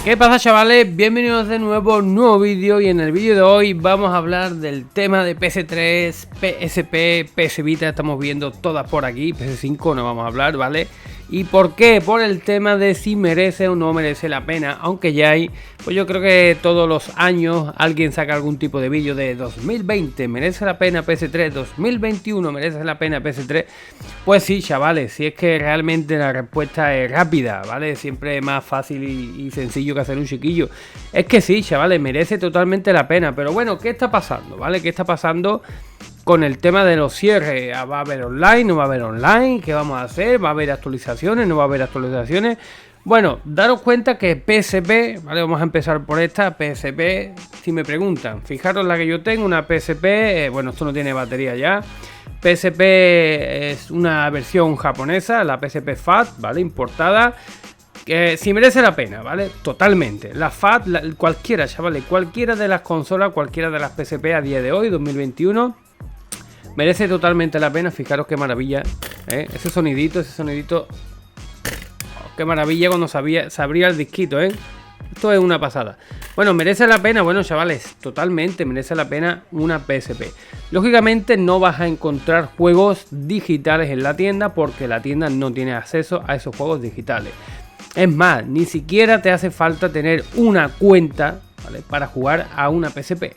¿Qué pasa, chavales? Bienvenidos de nuevo a un nuevo vídeo, y en el vídeo de hoy vamos a hablar del tema de PS3, PSP, PS Vita. Estamos viendo todas por aquí, PS5 no vamos a hablar, ¿vale? ¿Y por qué? Por el tema de si merece o no merece la pena, aunque ya hay, pues yo creo que todos los años alguien saca algún tipo de vídeo de 2020, ¿merece la pena PS3? 2021, ¿merece la pena PS3? Pues sí, chavales, si es que realmente la respuesta es rápida, ¿vale? Siempre es más fácil y sencillo que hacer un chiquillo. Es que sí, chavales, merece totalmente la pena, pero bueno, ¿qué está pasando? ¿Vale? ¿Qué está pasando con el tema de los cierres? ¿Va a haber online? ¿No va a haber online? ¿Qué vamos a hacer? ¿Va a haber actualizaciones? ¿No va a haber actualizaciones? Bueno, daros cuenta que PSP, ¿vale? Vamos a empezar por esta PSP. Si me preguntan, fijaros la que yo tengo, una PSP, bueno, esto no tiene batería ya. PSP es una versión japonesa, la PSP Fat, ¿vale? Importada. Si merece la pena, ¿vale? Totalmente. La FAT, cualquiera, chavales, cualquiera de las consolas, cualquiera de las PSP a día de hoy, 2021, merece totalmente la pena. Fijaros qué maravilla, ¿eh? Ese sonidito, oh, qué maravilla cuando se abría el disquito, ¿eh? Esto es una pasada. Bueno, merece la pena, bueno, chavales, totalmente merece la pena una PSP. Lógicamente no vas a encontrar juegos digitales en la tienda, porque la tienda no tiene acceso a esos juegos digitales. Es más, ni siquiera te hace falta tener una cuenta, ¿vale?, para jugar a una PSP.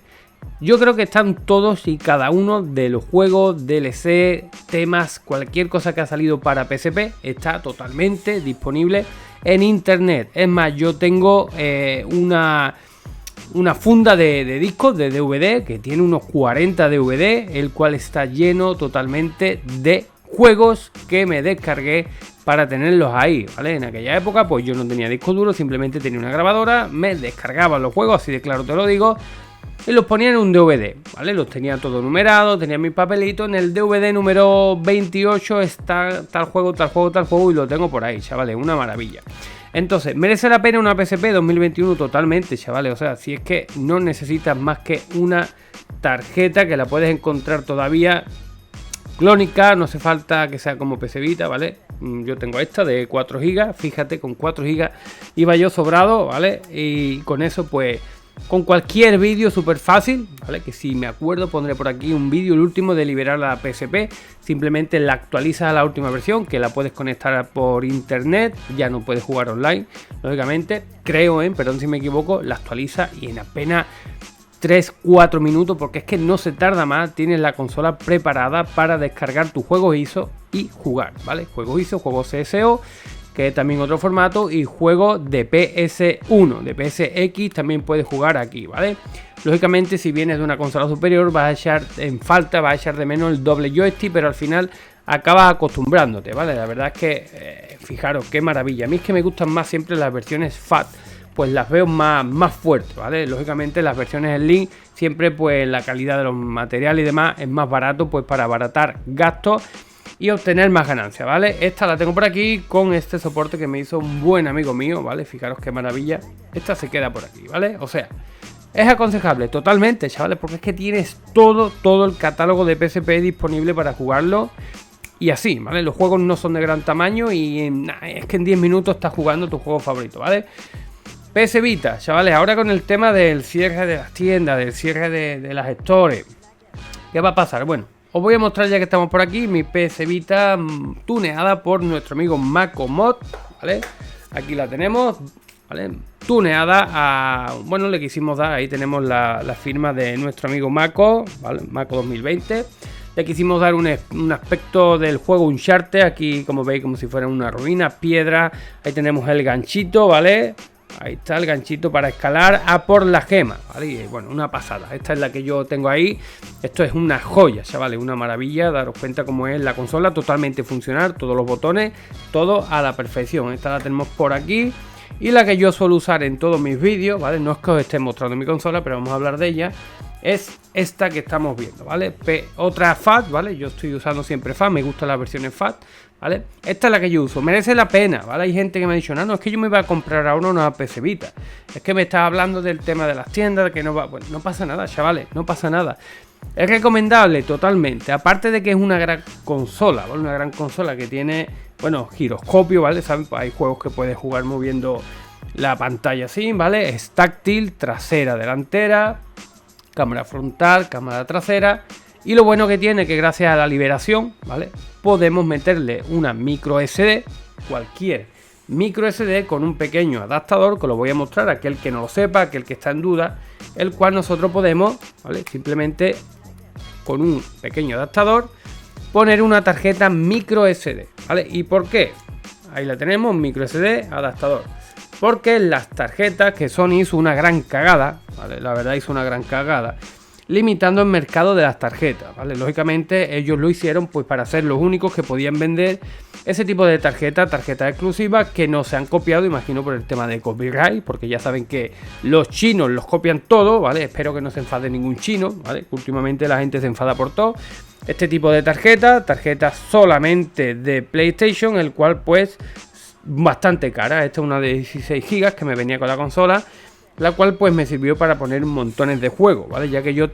Yo creo que están todos y cada uno de los juegos, DLC, temas, cualquier cosa que ha salido para PSP está totalmente disponible en internet. Es más, yo tengo una funda de discos de DVD que tiene unos 40 DVD, el cual está lleno totalmente de juegos que me descargué para tenerlos ahí, ¿vale? En aquella época pues yo no tenía disco duro, simplemente tenía una grabadora, me descargaba los juegos, así de claro te lo digo, y los ponía en un DVD, ¿vale? Los tenía todo numerado, tenía mi papelito, en el DVD número 28 está tal juego, y lo tengo por ahí, chavales, una maravilla. Entonces, ¿merece la pena una PSP 2021? Totalmente, chavales, o sea, si es que no necesitas más que una tarjeta que la puedes encontrar todavía clónica, no hace falta que sea como PS Vita, ¿vale? Yo tengo esta de 4 GB, fíjate, con 4 GB iba yo sobrado, ¿vale? Y con eso pues, con cualquier vídeo súper fácil, ¿vale? Que si me acuerdo pondré por aquí un vídeo, el último de liberar la PSP, simplemente la actualizas a la última versión, que la puedes conectar por internet, ya no puedes jugar online, lógicamente, creo, perdón si me equivoco, la actualiza y en apenas 3-4 minutos, porque es que no se tarda más, tienes la consola preparada para descargar tus juegos ISO y jugar, ¿vale? Juegos ISO, juegos CSO, que es también otro formato, y juegos de PS1, de PSX también puedes jugar aquí, ¿vale? Lógicamente, si vienes de una consola superior vas a echar en falta, vas a echar de menos el doble joystick, pero al final acabas acostumbrándote, ¿vale? La verdad es que, fijaros, qué maravilla. A mí es que me gustan más siempre las versiones FAT, pues las veo más fuertes, ¿vale? Lógicamente las versiones Slim siempre pues la calidad de los materiales y demás es más barato, pues para abaratar gastos y obtener más ganancias, ¿vale? Esta la tengo por aquí con este soporte que me hizo un buen amigo mío, ¿vale? Fijaros qué maravilla. Esta se queda por aquí, ¿vale? O sea, es aconsejable totalmente, chavales, porque es que tienes todo el catálogo de PSP disponible para jugarlo. Y así, ¿vale? Los juegos no son de gran tamaño y es que en 10 minutos estás jugando tu juego favorito, ¿vale? PS Vita, chavales, ahora con el tema del cierre de las tiendas, del cierre de las stores, ¿qué va a pasar? Bueno, os voy a mostrar, ya que estamos por aquí, mi PS Vita tuneada por nuestro amigo Macomod, ¿vale? Aquí la tenemos, ¿vale? Tuneada a... Bueno, le quisimos dar, ahí tenemos la firma de nuestro amigo Mako, ¿vale? Mako 2020. Le quisimos dar un aspecto del juego Uncharted, aquí como veis como si fuera una ruina, piedra, ahí tenemos el ganchito, ¿vale? Ahí está el ganchito para escalar a por la gema, ¿vale? Y bueno, una pasada. Esta es la que yo tengo ahí. Esto es una joya, chavales, una maravilla. Daros cuenta cómo es la consola, totalmente funcional, todos los botones, todo a la perfección. Esta la tenemos por aquí. Y la que yo suelo usar en todos mis vídeos, ¿vale? No es que os esté mostrando mi consola, pero vamos a hablar de ella. Es esta que estamos viendo, ¿vale? Otra FAT, ¿vale? Yo estoy usando siempre FAT, me gustan las versiones FAT, ¿vale? Esta es la que yo uso, merece la pena, ¿vale? Hay gente que me ha dicho, no, es que yo me iba a comprar ahora una PS Vita. Es que me está hablando del tema de las tiendas, de que no va... Bueno, no pasa nada, chavales, no pasa nada. Es recomendable totalmente, aparte de que es una gran consola, ¿vale? Una gran consola que tiene, bueno, giroscopio, ¿vale? ¿Saben? Hay juegos que puedes jugar moviendo La pantalla así, ¿vale? Es táctil, trasera, delantera, cámara frontal, cámara trasera. Y lo bueno que tiene que gracias a la liberación, ¿vale? Podemos meterle una micro SD, cualquier micro SD con un pequeño adaptador, que lo voy a mostrar a aquel que no lo sepa, aquel que está en duda, el cual nosotros podemos, ¿vale? Simplemente con un pequeño adaptador poner una tarjeta micro SD, ¿vale? ¿Y por qué? Ahí la tenemos, micro SD, adaptador. Porque las tarjetas que Sony hizo una gran cagada, ¿vale? La verdad hizo una gran cagada, limitando el mercado de las tarjetas, ¿vale? Lógicamente ellos lo hicieron pues para ser los únicos que podían vender ese tipo de tarjetas exclusivas que no se han copiado, imagino por el tema de copyright, porque ya saben que los chinos los copian todo, ¿vale? Espero que no se enfade ningún chino, ¿vale? Últimamente la gente se enfada por todo. Este tipo de tarjetas solamente de PlayStation, el cual pues bastante cara. Esta es una de 16 GB que me venía con la consola, la cual pues me sirvió para poner montones de juegos, ¿vale? Ya que yo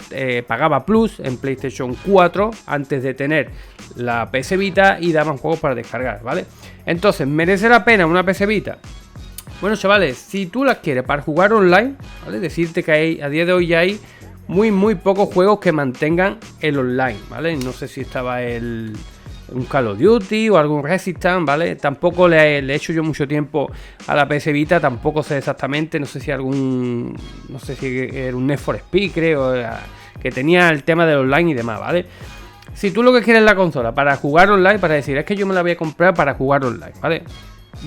pagaba Plus en PlayStation 4 antes de tener la PS Vita y daban juegos para descargar, ¿vale? Entonces, ¿merece la pena una PS Vita? Bueno, chavales, si tú las quieres para jugar online, ¿vale? Decirte que hay, a día de hoy ya hay muy pocos juegos que mantengan el online, ¿vale? No sé si estaba un Call of Duty o algún Resistance, ¿vale? Tampoco le he hecho yo mucho tiempo a la PS Vita, tampoco sé exactamente, no sé si era un Need for Speed, creo, que tenía el tema del online y demás, ¿vale? Si tú lo que quieres es la consola para jugar online, para decir, es que yo me la voy a comprar para jugar online, ¿vale?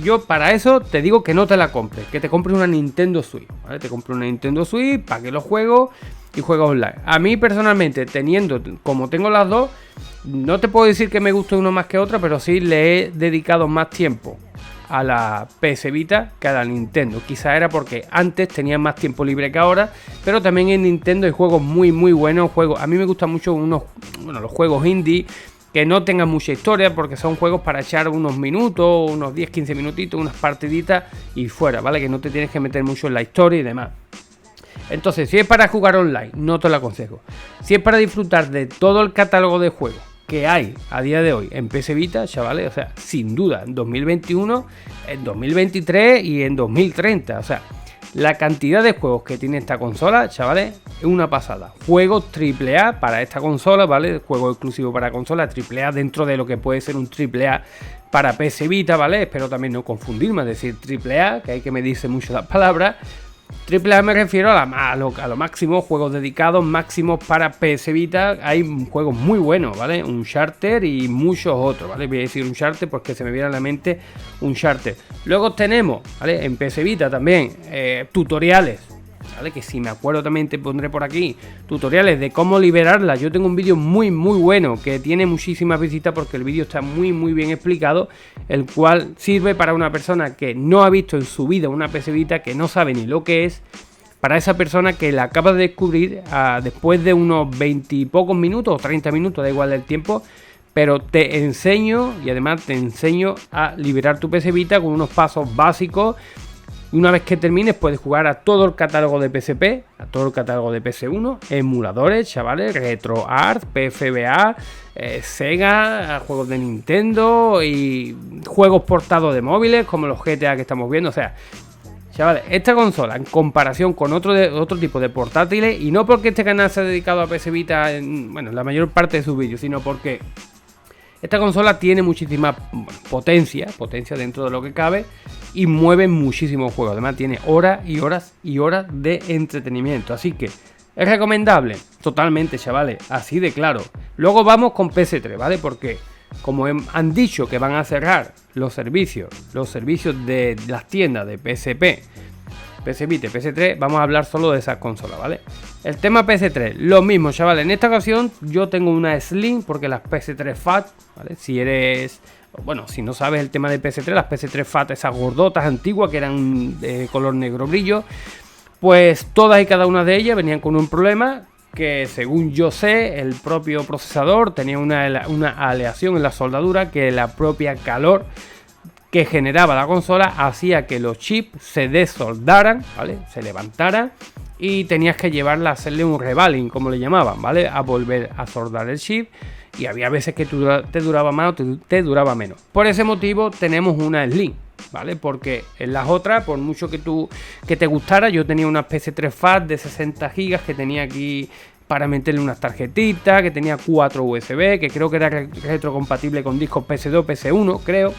Yo para eso te digo que no te la compres, que te compres una Nintendo Switch, ¿vale? Te compres una Nintendo Switch, para que los juegos y juegos online. A mí personalmente, como tengo las dos, no te puedo decir que me guste uno más que otra, pero sí le he dedicado más tiempo a la PS Vita que a la Nintendo. Quizá era porque antes tenía más tiempo libre que ahora, pero también en Nintendo hay juegos muy buenos. A mí me gustan mucho los juegos indie que no tengan mucha historia, porque son juegos para echar unos minutos, unos 10-15 minutitos, unas partiditas y fuera, ¿vale? Que no te tienes que meter mucho en la historia y demás. Entonces, si es para jugar online, no te lo aconsejo. Si es para disfrutar de todo el catálogo de juegos que hay a día de hoy en PS Vita, chavales, o sea, sin duda, en 2021, en 2023 y en 2030, o sea, la cantidad de juegos que tiene esta consola, chavales, es una pasada. Juegos AAA para esta consola, ¿vale? Juego exclusivo para consola, AAA dentro de lo que puede ser un AAA para PS Vita, ¿vale? Espero también no confundirme, es decir, AAA, que hay que medirse mucho las palabras. AAA me refiero a lo máximo, juegos dedicados máximos para PS Vita. Hay juegos muy buenos, ¿vale? Uncharted y muchos otros, ¿vale? Voy a decir Uncharted porque se me viene a la mente Uncharted. Luego tenemos, ¿vale? En PS Vita también tutoriales, ¿vale? Que si me acuerdo también te pondré por aquí tutoriales de cómo liberarla. Yo tengo un vídeo muy bueno que tiene muchísimas visitas porque el vídeo está muy bien explicado, el cual sirve para una persona que no ha visto en su vida una PS Vita, que no sabe ni lo que es, para esa persona que la acaba de descubrir después de unos 20 y pocos minutos o 30 minutos, da igual el tiempo, pero te enseño y además te enseño a liberar tu PS Vita con unos pasos básicos. Y una vez que termines puedes jugar a todo el catálogo de PSP, a todo el catálogo de PS1, emuladores, chavales, RetroArch, PFBA, Sega, juegos de Nintendo y juegos portados de móviles como los GTA que estamos viendo. O sea, chavales, esta consola en comparación con otro tipo de portátiles, y no porque este canal se ha dedicado a PS Vita en la mayor parte de sus vídeos, sino porque esta consola tiene muchísima potencia dentro de lo que cabe y mueve muchísimos juegos. Además tiene horas y horas de entretenimiento. Así que es recomendable totalmente, chavales, así de claro. Luego vamos con PS3, ¿vale? Porque como han dicho que van a cerrar los servicios de las tiendas de PSP, PS Vita y PS3, vamos a hablar solo de esas consolas, ¿vale? El tema PS3, lo mismo, chavales. En esta ocasión yo tengo una Slim porque las PS3 Fat, ¿vale? Si no sabes el tema de PS3, las PS3 Fat, esas gordotas antiguas que eran de color negro brillo, pues todas y cada una de ellas venían con un problema que, según yo sé, el propio procesador tenía una aleación en la soldadura, que la propia calor que generaba la consola hacía que los chips se desoldaran, ¿vale? Se levantaran y tenías que llevarla a hacerle un revaling, como le llamaban, ¿vale? A volver a soldar el chip y había veces que te duraba más o te duraba menos. Por ese motivo tenemos una Slim, ¿vale? Porque en las otras, por mucho que te gustara, yo tenía una PS3 FAT de 60 GB que tenía aquí para meterle unas tarjetitas, que tenía 4 USB, que creo que era retrocompatible con discos PS2, PS1, creo.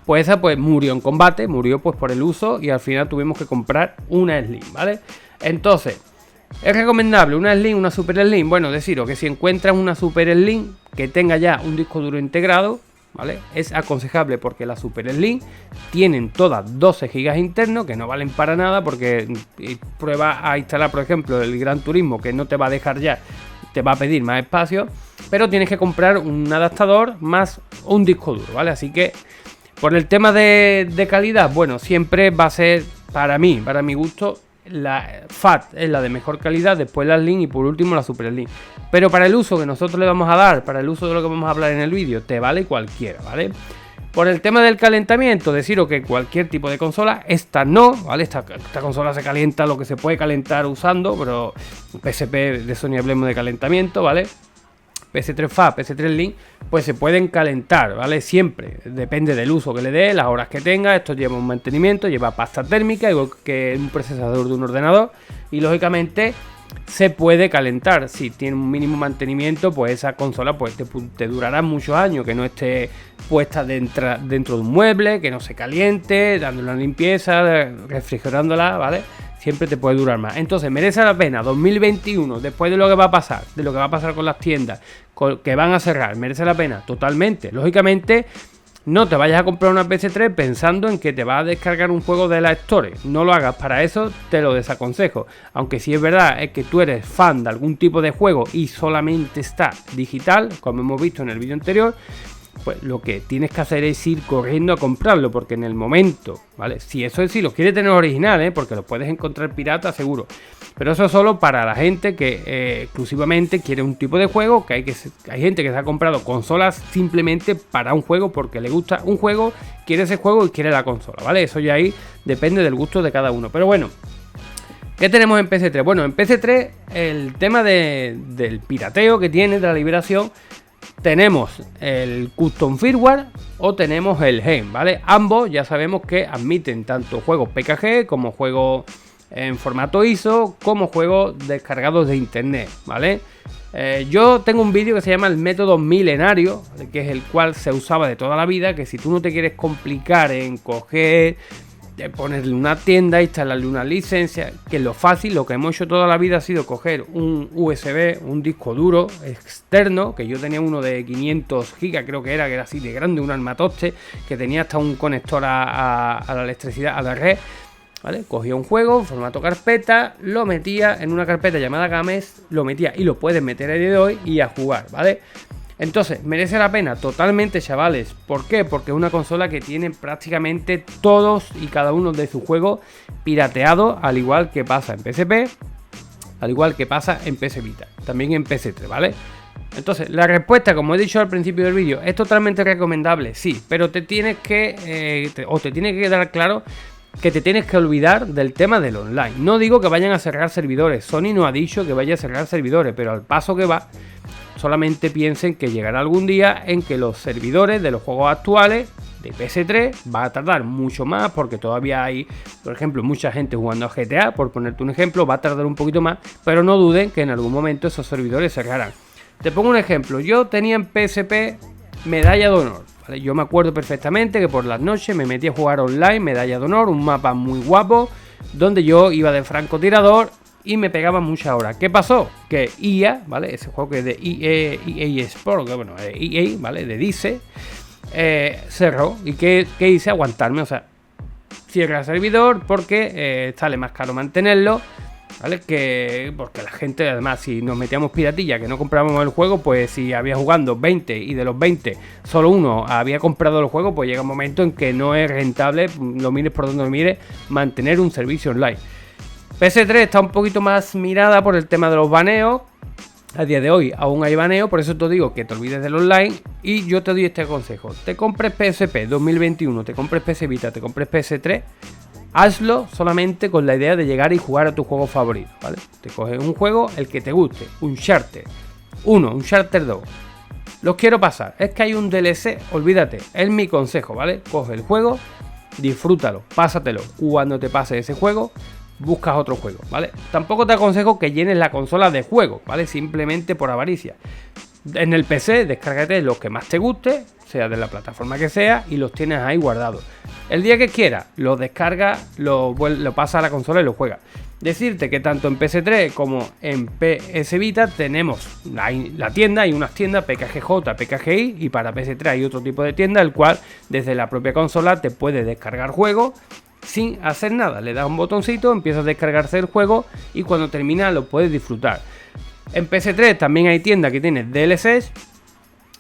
Pues esa pues murió en combate, murió pues por el uso y al final tuvimos que comprar una Slim, ¿vale? Entonces, ¿es recomendable una Slim, una Super Slim? Bueno, deciros que si encuentras una Super Slim que tenga ya un disco duro integrado, ¿vale? Es aconsejable porque las Super Slim tienen todas 12 GB internos que no valen para nada porque prueba a instalar, por ejemplo, el Gran Turismo que no te va a dejar ya, te va a pedir más espacio, pero tienes que comprar un adaptador más un disco duro, ¿vale? Así que por el tema de calidad, bueno, siempre va a ser para mí, para mi gusto, la FAT es la de mejor calidad, después la Slim y por último la Super Slim. Pero para el uso que nosotros le vamos a dar, para el uso de lo que vamos a hablar en el vídeo, te vale cualquiera, ¿vale? Por el tema del calentamiento, deciros que cualquier tipo de consola, esta no, ¿vale? Esta consola se calienta lo que se puede calentar usando, pero PSP de Sony hablemos de calentamiento, ¿vale? PS3 FAT, PS3 Slim, pues se pueden calentar, ¿vale? Siempre, depende del uso que le dé, las horas que tenga. Esto lleva un mantenimiento, lleva pasta térmica, igual que un procesador de un ordenador. Y lógicamente se puede calentar. Si tiene un mínimo mantenimiento, pues esa consola pues te durará muchos años, que no esté puesta dentro de un mueble, que no se caliente, dándole una limpieza, refrigerándola, ¿vale? Siempre te puede durar más. Entonces, merece la pena 2021, después de lo que va a pasar, de lo que va a pasar con las tiendas, que van a cerrar, merece la pena totalmente. Lógicamente, no te vayas a comprar una PS3 pensando en que te va a descargar un juego de la Store. No lo hagas, para eso te lo desaconsejo. Aunque si es verdad es que tú eres fan de algún tipo de juego y solamente está digital, como hemos visto en el vídeo anterior, pues lo que tienes que hacer es ir corriendo a comprarlo, porque en el momento, ¿vale? Si eso es, si lo quieres tener original, porque lo puedes encontrar pirata seguro, pero eso es solo para la gente que exclusivamente quiere un tipo de juego, que hay gente que se ha comprado consolas simplemente para un juego, porque le gusta un juego, quiere ese juego y quiere la consola, ¿vale? Eso ya ahí depende del gusto de cada uno, pero bueno. ¿Qué tenemos en PS3? Bueno, en PS3 el tema del pirateo que tiene, de la liberación, tenemos el Custom Firmware o tenemos el GEM, ¿vale? Ambos ya sabemos que admiten tanto juegos PKG como juegos en formato ISO, como juegos descargados de internet, ¿vale? Yo tengo un vídeo que se llama el método milenario, que es el cual se usaba de toda la vida, que si tú no te quieres complicar en coger, ponerle una tienda, instalarle una licencia, que es lo fácil, lo que hemos hecho toda la vida ha sido coger un USB, un disco duro externo, que yo tenía uno de 500 GB, creo que era así de grande, un armatoste, que tenía hasta un conector a la electricidad, a la red, ¿vale? Cogía un juego, formato carpeta, lo metía en una carpeta llamada Games, lo metía y lo puedes meter a día de hoy y a jugar, ¿vale? Entonces, merece la pena totalmente, chavales. ¿Por qué? Porque es una consola que tiene prácticamente todos y cada uno de sus juegos pirateados, al igual que pasa en PSP, al igual que pasa en PS Vita, también en PS3, ¿vale? Entonces, la respuesta, como he dicho al principio del vídeo, ¿es totalmente recomendable? Sí, pero te tienes que, te tiene que quedar claro que te tienes que olvidar del tema del online. No digo que vayan a cerrar servidores, Sony no ha dicho que vaya a cerrar servidores, pero al paso que va, solamente piensen que llegará algún día en que los servidores de los juegos actuales de PS3 va a tardar mucho más, porque todavía hay, por ejemplo, mucha gente jugando a GTA, por ponerte un ejemplo, va a tardar un poquito más, pero no duden que en algún momento esos servidores cerrarán. Te pongo un ejemplo, yo tenía en PSP Medalla de Honor, ¿vale? Yo me acuerdo perfectamente que por las noches me metí a jugar online Medalla de Honor, un mapa muy guapo, donde yo iba de francotirador y me pegaba muchas horas. ¿Qué pasó? Que EA, ¿vale? Ese juego que es de EA Sport, que bueno, EA, ¿vale? De DICE, cerró. ¿Y qué hice? Aguantarme, o sea, cierra el servidor porque sale más caro mantenerlo, ¿vale? Porque la gente, además, si nos metíamos piratilla, que no comprábamos el juego, pues si había jugando 20 y de los 20 solo uno había comprado el juego, pues llega un momento en que no es rentable, lo mires por donde lo mires, mantener un servicio online. PS3 está un poquito más mirada por el tema de los baneos. A día de hoy aún hay baneo, por eso te digo que te olvides del online. Y yo te doy este consejo: te compres PSP 2021, te compres PS Vita, te compres PS3, hazlo solamente con la idea de llegar y jugar a tu juego favorito, ¿vale? Te coges un juego, el que te guste, Uncharted 1, Uncharted 2, los quiero pasar. Es que hay un DLC, olvídate, es mi consejo, ¿vale? Coge el juego, disfrútalo, pásatelo. Cuando te pase ese juego, buscas otro juego, ¿vale? Tampoco te aconsejo que llenes la consola de juegos, ¿vale? Simplemente por avaricia. En el PC, descárgate los que más te guste, sea de la plataforma que sea, y los tienes ahí guardados. El día que quieras, los descargas, lo pasas a la consola y lo juegas. Decirte que tanto en PS3 como en PS Vita tenemos la tienda, hay unas tiendas PKGJ, PKGI, y para PS3 hay otro tipo de tienda, el cual desde la propia consola te puede descargar juegos sin hacer nada. Le das un botoncito, empieza a descargarse el juego y cuando termina lo puedes disfrutar. En PS3 también hay tienda que tiene DLCs.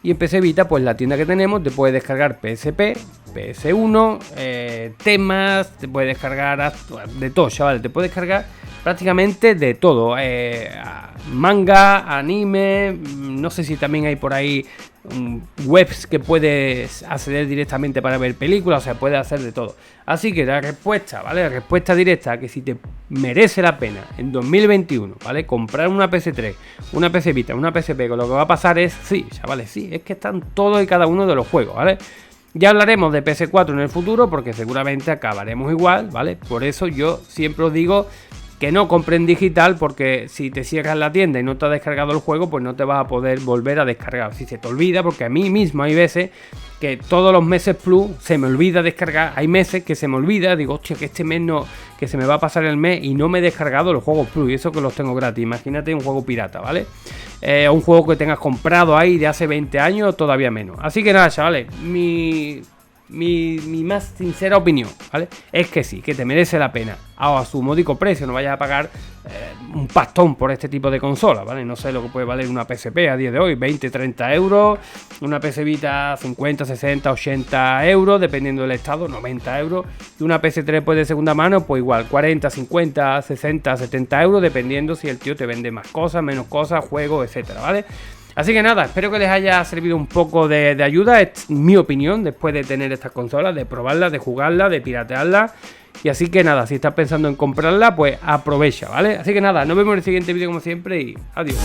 Y en PS Vita, pues la tienda que tenemos te puede descargar PSP, PS1, temas, te puede descargar de todo, chavales. Te puede descargar prácticamente de todo. Manga, anime, no sé si también hay por ahí webs que puedes acceder directamente para ver películas, o sea, puedes hacer de todo. Así que la respuesta, ¿vale? La respuesta directa, que si te merece la pena en 2021, ¿vale? Comprar una PS3, una PS Vita, una PSP, con lo que va a pasar es, sí, chavales, sí, es que están todos y cada uno de los juegos, ¿vale? Ya hablaremos de PS4 en el futuro, porque seguramente acabaremos igual, ¿vale? Por eso yo siempre os digo que no compren digital, porque si te cierras la tienda y no te has descargado el juego, pues no te vas a poder volver a descargar. Si se te olvida, porque a mí mismo hay veces que todos los meses Plus se me olvida descargar. Hay meses que se me olvida, digo, hostia, que este mes no, que se me va a pasar el mes y no me he descargado los juegos Plus, y eso que los tengo gratis. Imagínate un juego pirata, ¿vale? Un juego que tengas comprado ahí de hace 20 años, todavía menos. Así que nada, chavales, mi más sincera opinión, ¿vale? Es que sí, que te merece la pena a su módico precio. No vayas a pagar un pastón por este tipo de consola, ¿vale? No sé lo que puede valer una PSP a día de hoy, 20, 30 euros, una PS Vita 50, 60, 80 euros, dependiendo del estado, 90 euros, y una PS3 pues de segunda mano, pues igual, 40, 50, 60, 70 euros, dependiendo si el tío te vende más cosas, menos cosas, juegos, etcétera, ¿vale? Así que nada, espero que les haya servido un poco de ayuda. Es mi opinión después de tener estas consolas, de probarlas, de jugarlas, de piratearlas. Y así que nada, si estás pensando en comprarla, pues aprovecha, ¿vale? Así que nada, nos vemos en el siguiente vídeo como siempre y adiós.